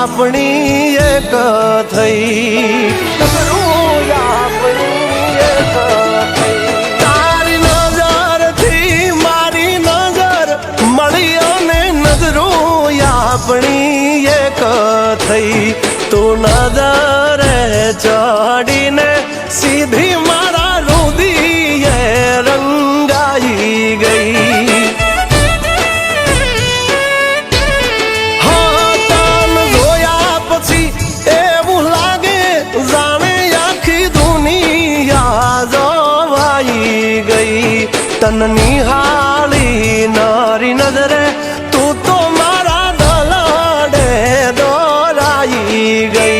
આપણી એક થઈ, નજરું આપણી એક થઈ. તારી નજરથી મારી નજર મળી અને નજરું આપણી એક થઈ. તું નજરે ચડીને સીધી મારા રુદિયે રંગાઈ ગઈ. હા તન જોયા પછી એવું લાગે જાણે આખી દુનિયા જોવાઈ ગઈ. તન નિહાળી નારી નજરે તું તો મારા દલડે દોરાઈ ગઈ.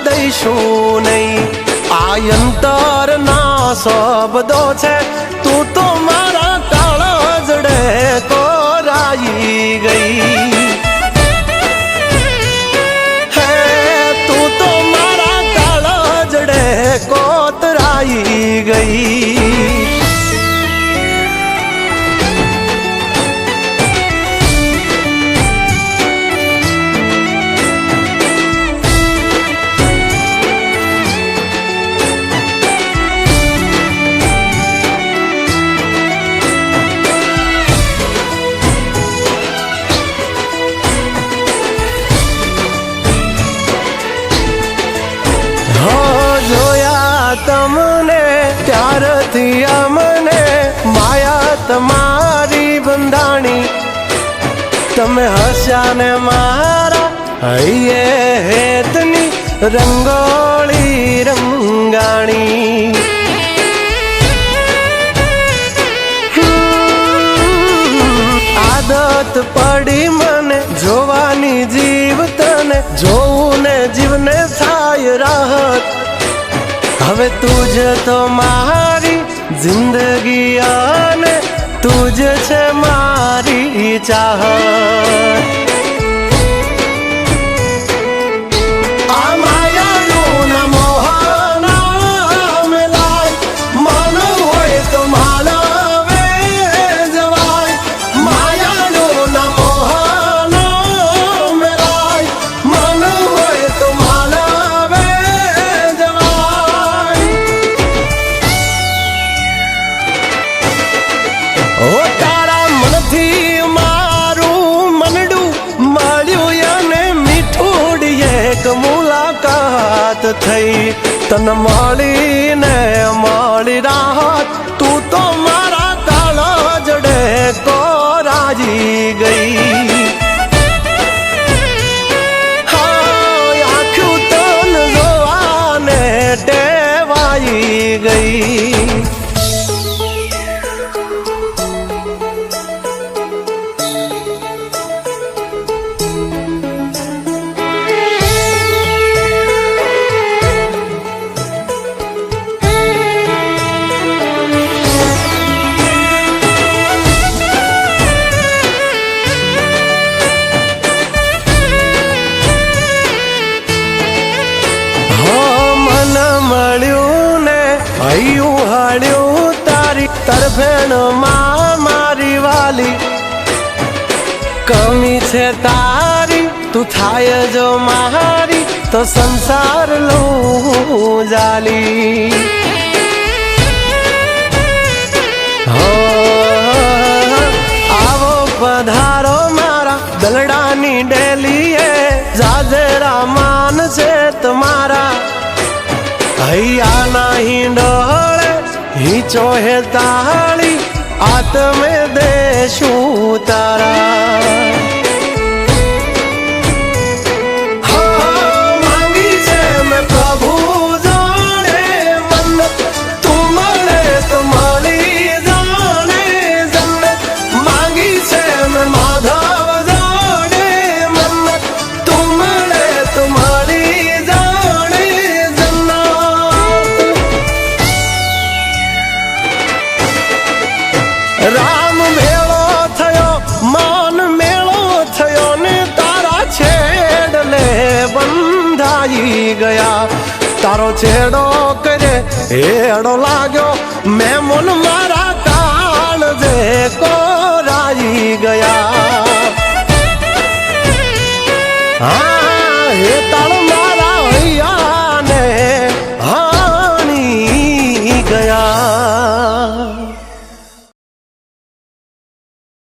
દઈશું નહીં આ અંતરના શબ્દો છે. તું તો મારા કાળજડે કોરાઈ ગઈ. હે તું તો મારા કાળજડે કોતરાઈ ગઈ. તમને ત્યારથી અમને માયા તમારી બંધાણી. તમે હસ્યા ને મારા હૈયે હેતની રંગોળી રંગાણી. આદત પડી મને જોવાની જીવ તને જોવું ને જીવને થાય રાહત. હવે તુજ તો મારી જિંદગી અને તુજ છે મારી ચાહત. આ માયાનું ન મોહના મેલાય મન હોય તો માલવે જવાય. માયાનું ન મોહના મેલાય મન હોય તો માલવે જવાય. ઓ તારા મનથી મારું મનડું મળ્યું અને મીઠુડી એક મુલાકાત થઈ. તન મળીને મળી રાહત તું તો મારા કાળજડે કોરાઈ ગઈ. હા આખું તન જોવાને ટેવાઈ ગઈ. મળ્યું ને હૈયું હળ્યું તારી તરફેણ માં મારી વાલી. કમી છે તારી તું થાય જો મારી તો સંસાર લઉં જાલી. આવો પધારો મારા દલડાની ડેલીએ જાજરા માન છે તમારા. હૈયા નહીં ડોળે હિંચો હે તાળી આત્મે દેશું તારા. માંગી છે મેં પ્રભુ જાણે મન્નત તું મળે તો મળી જાણે જન્નત. માંગી છે મેં માધવ કોરાઈ ગયા તારો છેડો કરે હેડો લાગ્યો મેમોન મારા કાળ જે કોરાઈ ગયા હા હે તાળો